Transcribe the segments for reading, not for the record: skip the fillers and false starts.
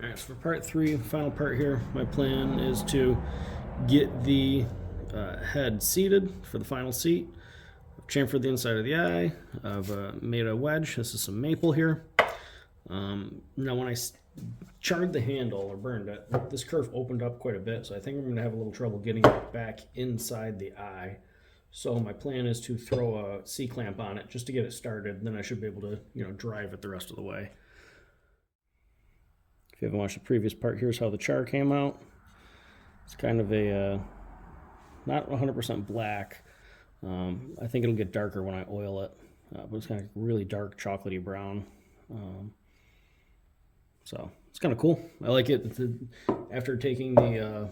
All right, so for part 3, final part here, my plan is to get the head seated for the final seat. I've chamfered the inside of the eye. I've made a wedge. This is some maple here. Now when I charred the handle or burned it, this kerf opened up quite a bit, so I think I'm going to have a little trouble getting it back inside the eye. So my plan is to throw a C-clamp on it just to get it started. Then I should be able to, drive it the rest of the way. If you haven't watched the previous part, here's how the char came out. It's kind of a not 100% black. I think it'll get darker when I oil it, but it's kind of really dark chocolatey brown. So it's kind of cool. I like it. After taking the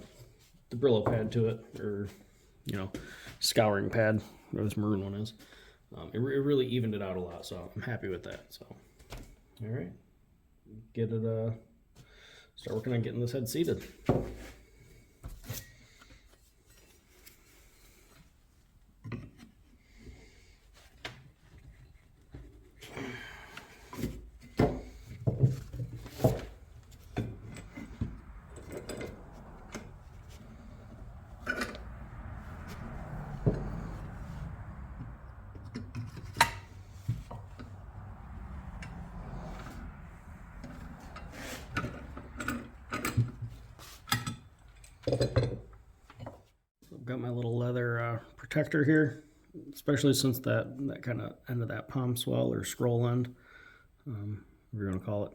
Brillo pad to it, or scouring pad, whatever this maroon one is, it really evened it out a lot. So I'm happy with that. So all right, get it. Start working on getting this head seated. I've got my little leather protector here, especially since that kind of end of that palm swell or scroll end, whatever you want to call it,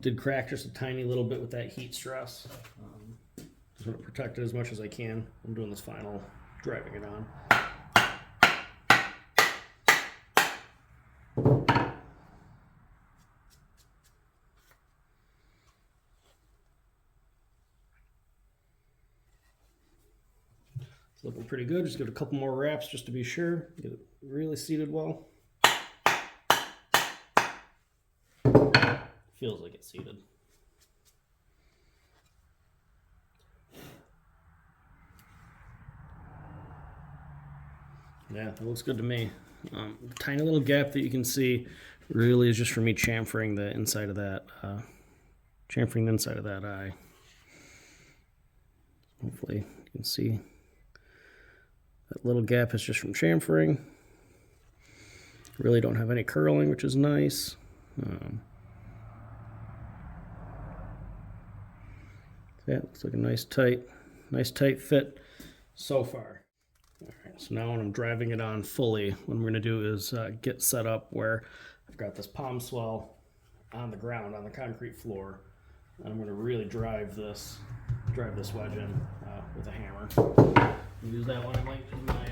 did crack just a tiny little bit with that heat stress. Just want to protect it as much as I can. I'm doing this final driving it on. It's looking pretty good. Just give it a couple more wraps just to be sure. Get it really seated well. Feels like it's seated. Yeah, it looks good to me. Tiny little gap that you can see really is just for me chamfering the inside of that, eye. Hopefully you can see that little gap is just from chamfering. Really don't have any curling, which is nice. Yeah, looks like a nice tight fit so far. All right, so now when I'm driving it on fully, what I'm going to do is get set up where I've got this palm swell on the ground, on the concrete floor, and I'm going to really drive this wedge in with a hammer. Use that one. I might use my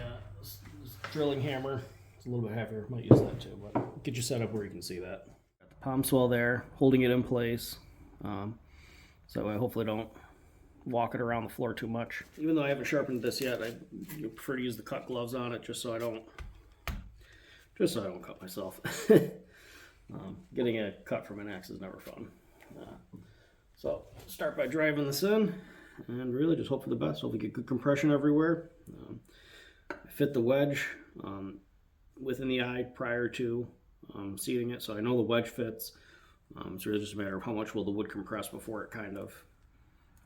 drilling hammer. It's a little bit heavier. Might use that too, but get you set up where you can see that. Got the palm swell there, holding it in place, so I hopefully don't walk it around the floor too much. Even though I haven't sharpened this yet, I prefer to use the cut gloves on it just so I don't cut myself. Getting a cut from an axe is never fun. So start by driving this in and really just hope for the best. Hopefully get good compression everywhere. I fit the wedge within the eye prior to seating it, so I know the wedge fits. It's really just a matter of how much will the wood compress before it kind of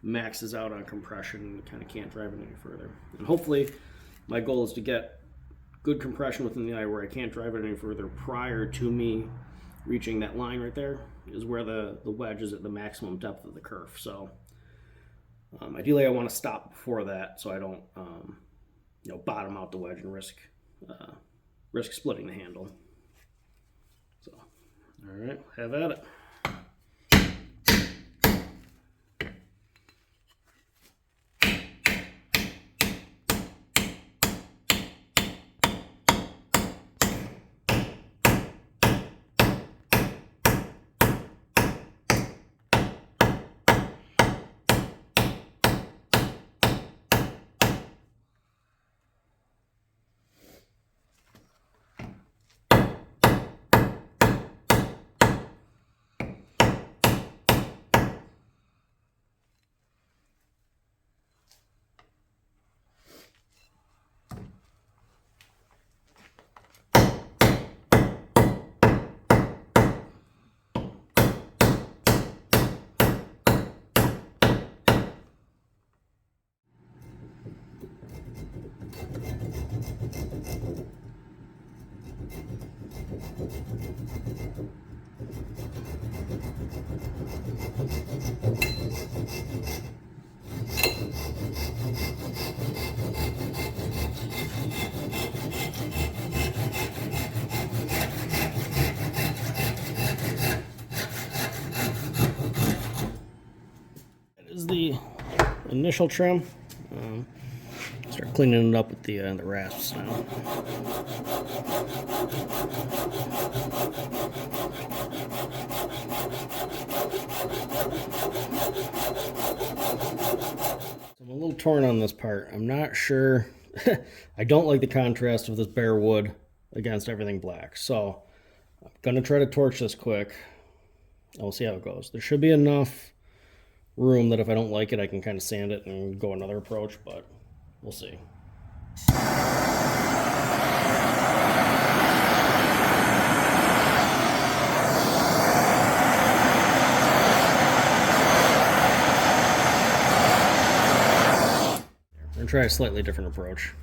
maxes out on compression and kind of can't drive it any further. And hopefully my goal is to get good compression within the eye where I can't drive it any further prior to me reaching that line right there is where the wedge is at the maximum depth of the kerf. So ideally I want to stop before that so I don't bottom out the wedge and risk splitting the handle. So all right, have at it. Is the initial trim. Start cleaning it up with the rasps now. So I'm a little torn on this part. I'm not sure. I don't like the contrast of this bare wood against everything black. So I'm gonna try to torch this quick. And we'll see how it goes. There should be enough room that if I don't like it, I can kind of sand it and go another approach, but we'll see. We're gonna try a slightly different approach.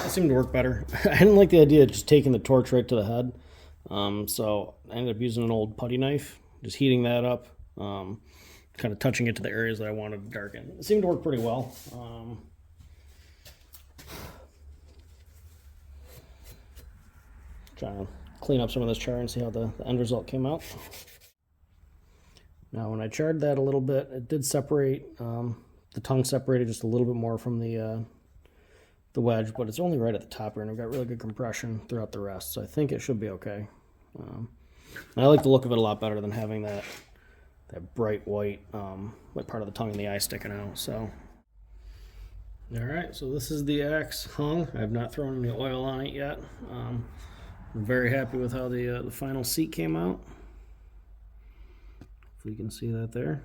Seemed to work better. I didn't like the idea of just taking the torch right to the head, so I ended up using an old putty knife, just heating that up, kind of touching it to the areas that I wanted to darken. It seemed to work pretty well. Trying to clean up some of this char and see how the end result came out. Now when I charred that a little bit, it did separate, the tongue separated just a little bit more from the wedge, but it's only right at the top here, and I've got really good compression throughout the rest, so I think it should be okay. I like the look of it a lot better than having that bright white part of the tongue and the eye sticking out. So, all right, so this is the axe hung. I have not thrown any oil on it yet. I'm very happy with how the final seat came out. If you can see that there.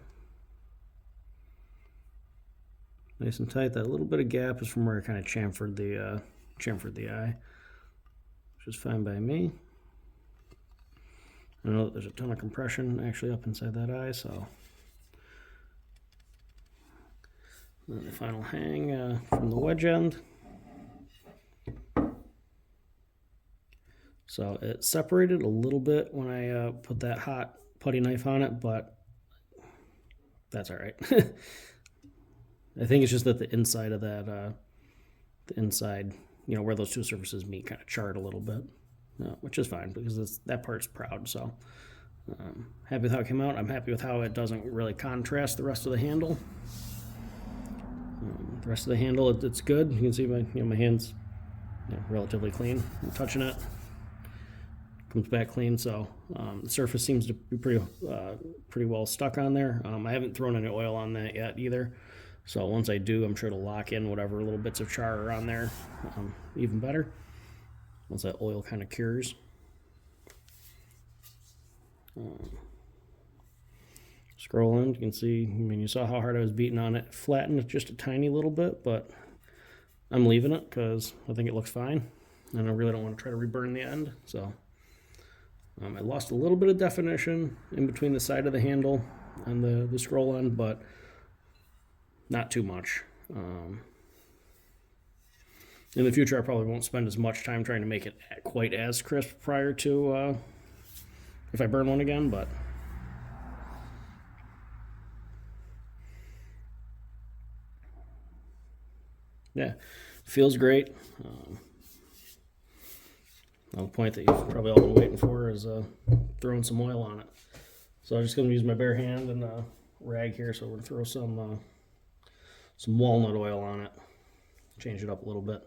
Nice and tight. That little bit of gap is from where I kind of chamfered the eye, which is fine by me. I know that there's a ton of compression actually up inside that eye, so. Then the final hang from the wedge end. So it separated a little bit when I put that hot putty knife on it, but that's all right. I think it's just that the inside of that, the inside, you know, where those two surfaces meet kind of charred a little bit, which is fine because that part's proud. So happy with how it came out. I'm happy with how it doesn't really contrast the rest of the handle. The rest of the handle, it's good. You can see my hands relatively clean. I'm touching it. Comes back clean, so the surface seems to be pretty well stuck on there. I haven't thrown any oil on that yet either. So once I do, I'm sure it'll lock in whatever little bits of char are on there even better once that oil kind of cures. Scroll in, you can see, you saw how hard I was beating on it. Flattened it just a tiny little bit, but I'm leaving it because I think it looks fine. And I really don't want to try to reburn the end. So I lost a little bit of definition in between the side of the handle and the scroll end, but not too much. In the future, I probably won't spend as much time trying to make it quite as crisp prior to if I burn one again, but yeah, feels great. The point that you've probably all been waiting for is throwing some oil on it. So I'm just going to use my bare hand and a rag here. So we're going to throw some walnut oil on it, change it up a little bit.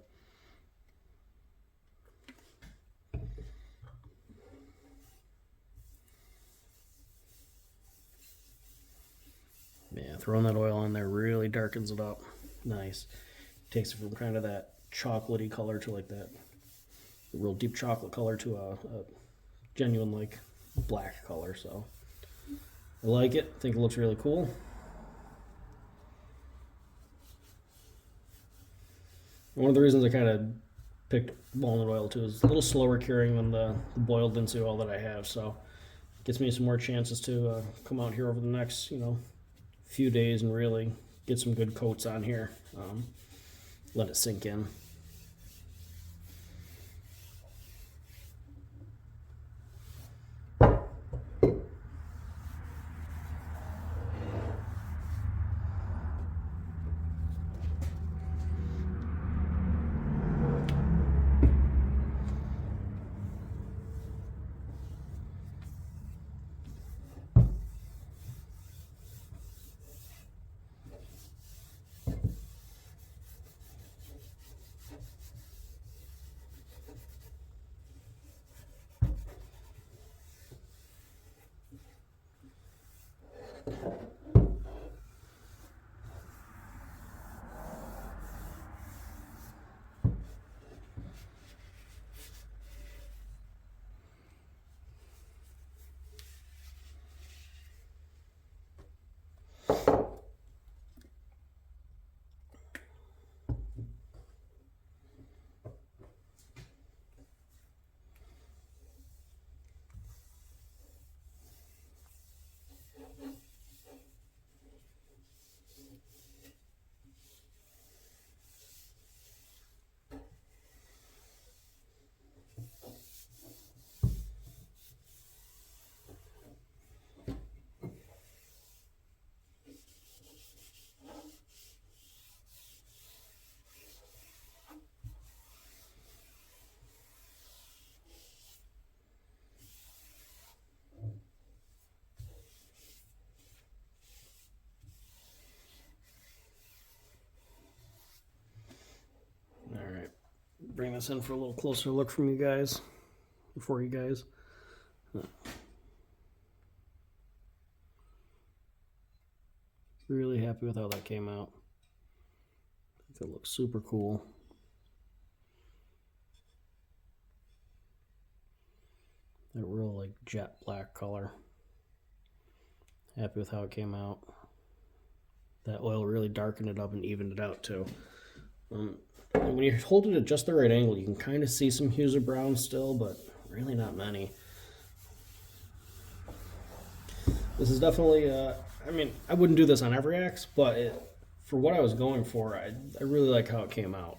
Yeah, throwing that oil on there really darkens it up. Nice. Takes it from kind of that chocolatey color to like that real deep chocolate color to a genuine like black color. So I like it. I think it looks really cool. One of the reasons I kind of picked walnut oil too is a little slower curing than the boiled linseed oil that I have. So it gets me some more chances to come out here over the next, few days and really get some good coats on here. Let it sink in. Bring this in for a little closer look from you guys, before you guys. Really happy with how that came out. I think it looks super cool. That real like jet black color. Happy with how it came out. That oil really darkened it up and evened it out too. And when you hold it at just the right angle, you can kind of see some hues of brown still, but really not many. This is definitely, I mean, I wouldn't do this on every axe, but for what I was going for, I really like how it came out.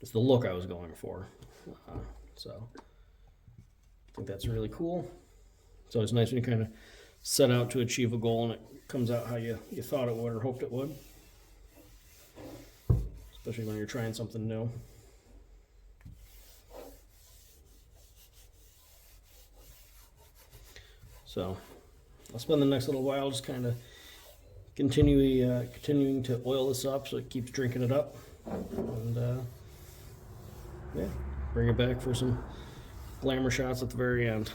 It's the look I was going for. So I think that's really cool. So it's nice when you kind of set out to achieve a goal and it comes out how you thought it would or hoped it would. Especially when you're trying something new. So I'll spend the next little while just kind of continuing to oil this up so it keeps drinking it up. And yeah, bring it back for some glamour shots at the very end.